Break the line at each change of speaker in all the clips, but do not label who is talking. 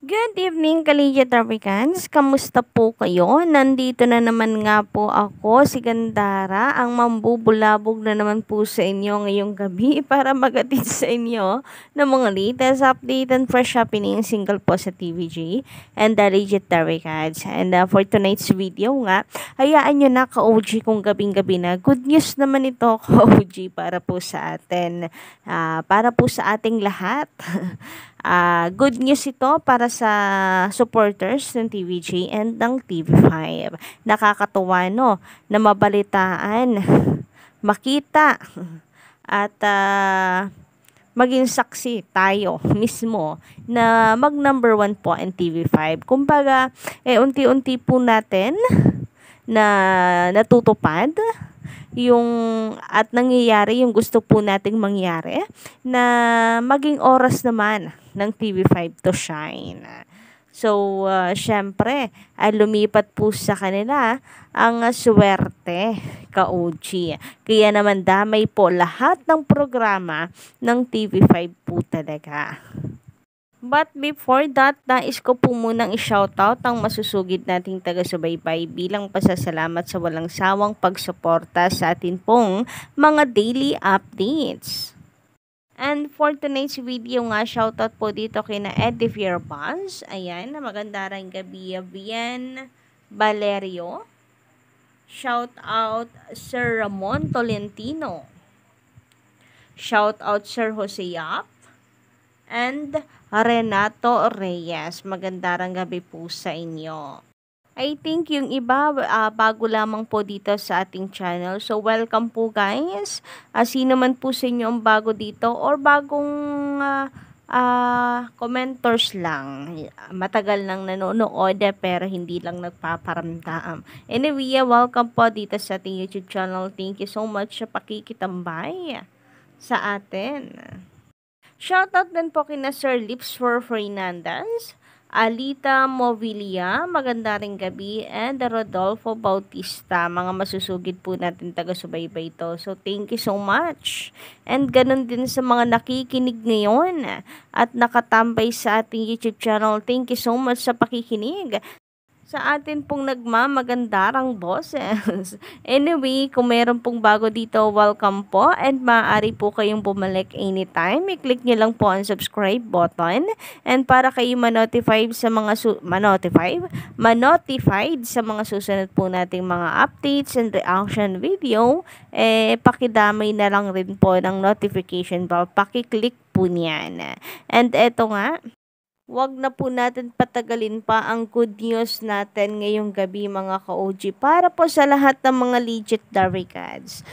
Good evening, Collegiate Africans. Kamusta po kayo? Nandito na naman nga po ako, si Gandara, ang mambubulabog na naman po sa inyo ngayong gabi para magatid sa inyo ng mga latest update and fresh happening single po sa TVG and the Collegiate Africans. And for tonight's video nga, hayaan nyo na ka-OG kung gabing-gabi na. Good news naman ito, ka-OG, para po sa atin. Para po sa ating lahat. Good news ito para sa supporters ng TVG and ng TV5. Nakakatuwa no, na mabalitaan, makita at maging saksi tayo mismo na mag number 1 po ang TV5. Kumbaga, unti-unti po natin na natutupad yung at nangyayari yung gusto po nating mangyari na maging oras naman ng TV5 to shine. So, syempre, lumipat po sa kanila ang swerte, ka-OG. Kaya naman damay po lahat ng programa ng TV5 po talaga. But before that, nais ko po munang i-shoutout ang masusugid nating taga-subaybay bilang pasasalamat sa walang sawang pagsuporta sa atin pong mga daily updates. And for tonight's video nga, shoutout po dito kay na Eddie Fierbans. Ayan, maganda rin gabi, Vian Valerio. Shoutout Sir Ramon Tolentino. Shoutout Sir Jose Yap. And Renato Reyes. Maganda rin gabi po sa inyo. I think yung iba bago lamang po dito sa ating channel. So welcome po guys. Sino man po sa inyo ang bago dito or bagong commenters lang. Matagal nang nanonood pero hindi lang nagpaparamdam. Anyway, welcome po dito sa ating YouTube channel. Thank you so much sa pakikitambay sa atin. Shoutout din po kina Sir Lipsfor Fernandez, Alita Movilia, maganda ring gabi, and Rodolfo Bautista. Mga masusugid po natin taga-subaybay ito. So, thank you so much. And ganun din sa mga nakikinig ngayon at nakatambay sa ating YouTube channel. Thank you so much sa pakikinig sa atin pong nagmamagandarang boses. Anyway, kung meron pong bago dito, welcome po and maaari po kayong bumalik anytime. I-click nyo lang po ang subscribe button and para kayo manotified sa mga manotified sa mga susunod po nating mga updates and reaction video, pakidamay na lang rin po ng notification bell. Paki-click po niyan. And eto nga, wag na po natin patagalin pa ang good news natin ngayong gabi mga ka-OG para po sa lahat ng mga legit Darikads.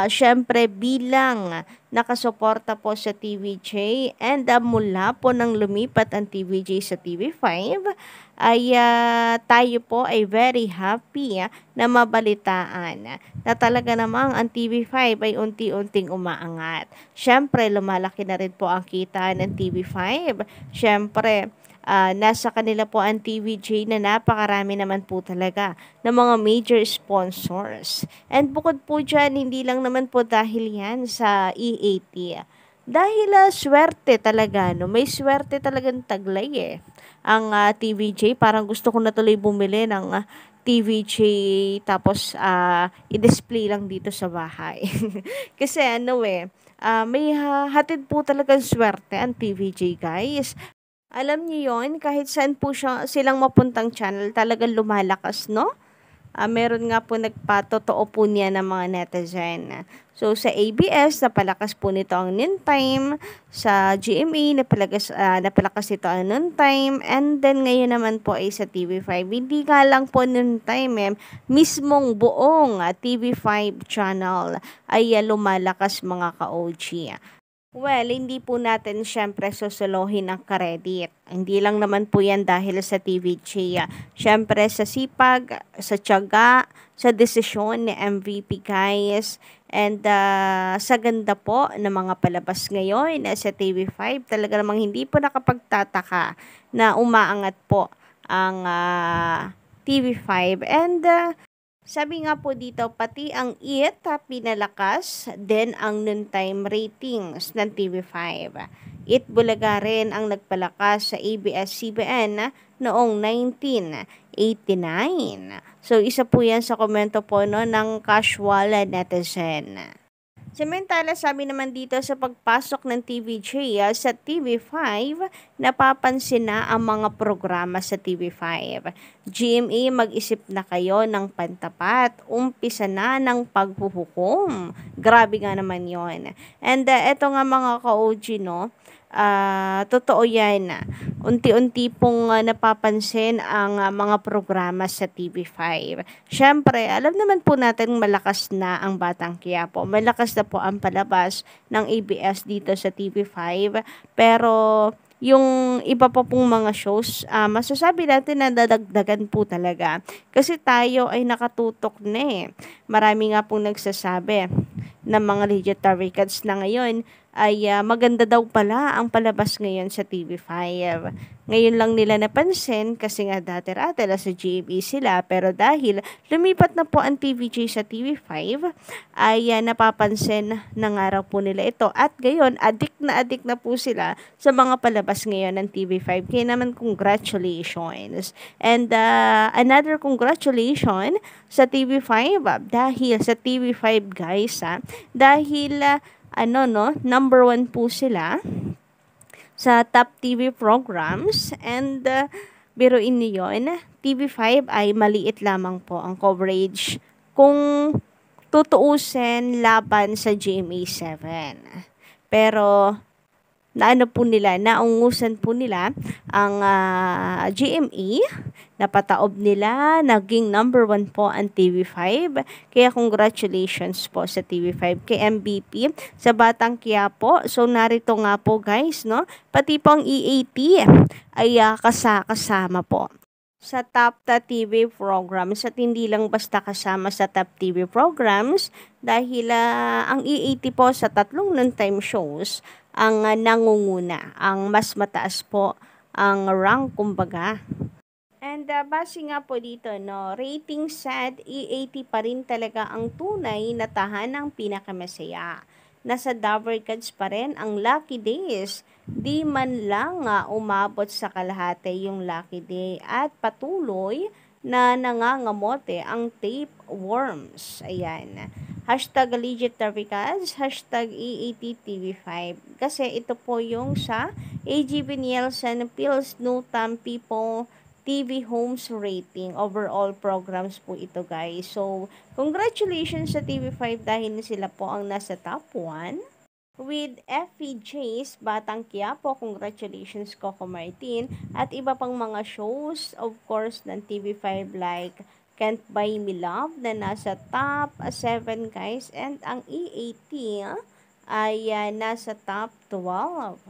Syempre bilang nakasuporta po sa TVJ and mula po nang lumipat ang TVJ sa TV5 ay tayo po ay very happy na mabalitaan na talaga namang ang TV5 ay unti-unting umaangat. Syempre lumalaki na rin po ang kita ng TV5. Syempre nasa kanila po ang TVJ na napakarami naman po talaga ng mga major sponsors. And bukod po dyan, hindi lang naman po dahil yan sa EAT. Dahil swerte talaga, no? May swerte talagang taglay ang TVJ. Parang gusto ko na tuloy bumili ng TVJ tapos i-display lang dito sa bahay. Kasi may hatid po talagang swerte ang TVJ guys. Alam niyo yon, kahit saan po silang mapuntang channel, talagang lumalakas, no? Meron nga po nagpatotoo po niya ng mga netizen. So, sa ABS, napalakas po nito ang noontime. Sa GMA, napalakas ito ang noontime. And then, ngayon naman po ay sa TV5. Hindi nga lang po noontime, mismong buong TV5 channel ay lumalakas mga ka-OG. Well, hindi po natin syempre susuluhin ang credit. Hindi lang naman po yan dahil sa TVJ. Syempre sa sipag, sa tiyaga, sa desisyon ni MVP guys. And sa ganda po ng mga palabas ngayon sa TV5, talaga namang hindi po nakapagtataka na umaangat po ang TV5. And sabi nga po dito, pati ang IT pinalakas, then ang noontime ratings ng TV5. Itbulaga rin ang nagpalakas sa ABS-CBN noong 1989. So, isa po yan sa komento po no, ng casual netizen. Samantala, sabi naman dito sa pagpasok ng TVJ sa TV5, napapansin na ang mga programa sa TV5. GMA, mag-isip na kayo ng pantapat. Umpisa na ng paghuhukom. Grabe nga naman yon. And eto nga mga ka-OG, no? Totoo yan. Unti-unti pong napapansin ang mga programa sa TV5. Siyempre, alam naman po natin malakas na ang Batang Quiapo. Malakas na po ang palabas ng ABS dito sa TV5. Pero yung iba pa pong mga shows, masasabi natin na dadagdagan po talaga. Kasi tayo ay nakatutok na eh. Marami nga pong nagsasabi ng mga legendary cuts na ngayon ay maganda daw pala ang palabas ngayon sa TV5. Ngayon lang nila napansin kasi nga dati-rati sa GMA sila, pero dahil lumipat na po ang TVJ sa TV5 ay napapansin na nga raw po nila ito, at gayon adik na po sila sa mga palabas ngayon ng TV5. Kaya naman congratulations, and another congratulations sa TV5 dahil sa TV5 guys, dahil number 1 po sila sa top TV programs, and biruin niyo yun, TV5 ay maliit lamang po ang coverage kung tutuusin laban sa GMA7. Pero naungusan po nila ang GMA, napataob nila, naging number 1 po ang TV5. Kaya congratulations po sa TV5 kay MVP sa Batang Quiapo. So narito nga po guys, no, pati pong EAT ay kasama po sa top TV programs, at hindi lang basta kasama sa top TV programs dahil ang EAT po sa 3 non-time shows ang nangunguna, ang mas mataas po ang rank kumbaga. And base nga po dito, no, rating sad, EAT pa rin talaga ang tunay na tahanang pinakamasaya. Nasa Dabber Cards pa rin ang Lucky Days. Di man lang umabot sa kalahati yung Lucky Day, at patuloy na nangangamote ang tapeworms. Ayan. Hashtag Legendary Cards, hashtag EATTV5. Kasi ito po yung sa AGB Nielsen Pills Nutam People TV Homes Rating. Overall programs po ito guys. So, congratulations sa TV5 dahil sila po ang nasa top 1. With FPJ's Batang Quiapo, congratulations Coco Martin, at iba pang mga shows, of course, ng TV5 like Can't Buy Me Love na nasa top 7 guys, and ang EAT ay nasa top 12.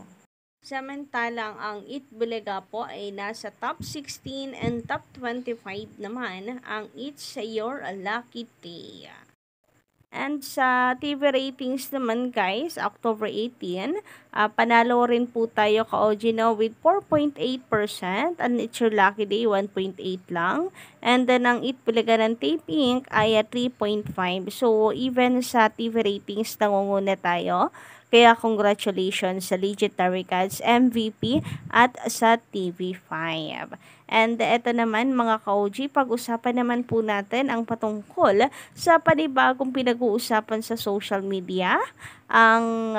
Samantalang ang Itbulaga po ay nasa top 16 and top 25 naman ang It's Your Lucky Day. And sa TV ratings naman guys, October 18, panalo rin po tayo ka-OG no, with 4.8%, and It's Your Lucky Day 1.8 lang. And then ang Itbulaga ng Tape Inc. ay 3.5. So even sa TV ratings nangunguna tayo. Kaya congratulations sa Legendary Cards MVP at sa TV5. And ito naman mga ka-OG, pag-usapan naman po natin ang patungkol sa panibagong pinag-uusapan sa social media, ang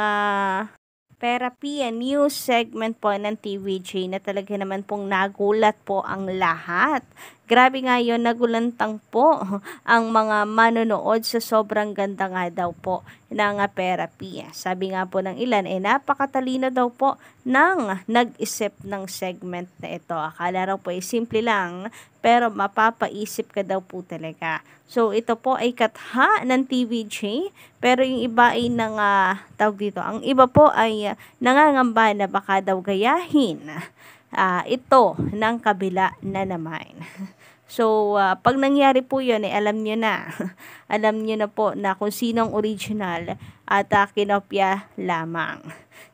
Therapy news segment po ng TVJ na talaga naman pong nagulat po ang lahat. Grabe nga yun, nagulantang po ang mga manonood sa sobrang ganda nga daw po ng therapy. Sabi nga po ng ilan, napakatalino daw po ng nag-isip ng segment na ito. Akala raw po simple lang, pero mapapaisip ka daw po talaga. So, ito po ay katha ng TVJ, pero yung iba ay tawag dito, ang iba po ay nangangamba na baka daw gayahin ito ng kabila na naman. So, pag nangyari po yun, alam nyo na. Alam nyo na po na kung sinong original at kinopya lamang.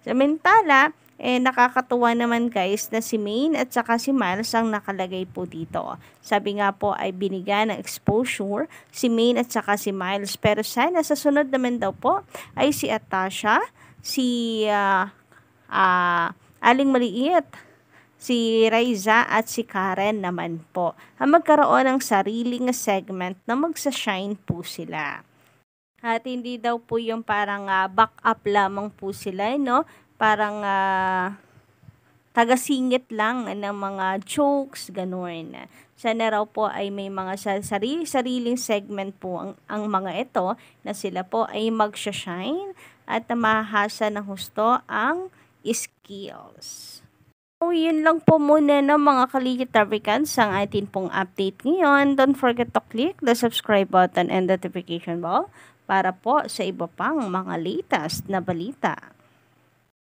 Samantala, nakakatuwa naman guys na si Maine at saka si Miles ang nakalagay po dito. Sabi nga po ay binigyan ng exposure si Maine at saka si Miles. Pero sana sa sunod naman daw po ay si Atasha, si Aling Maliit, si Raiza at si Karen naman po magkaroon ng sariling segment na magsa-shine po sila. At hindi daw po yung parang back up lamang po sila, no? Parang tagasingit lang ng mga jokes, gano'n. Sana raw po ay may mga sariling segment po ang mga ito na sila po ay magsha-shine at mahasa ng husto ang skills. So, yun lang po muna ng mga Kaligit-Africans ang atin pong update ngayon. Don't forget to click the subscribe button and notification bell para po sa iba pang mga latest na balita.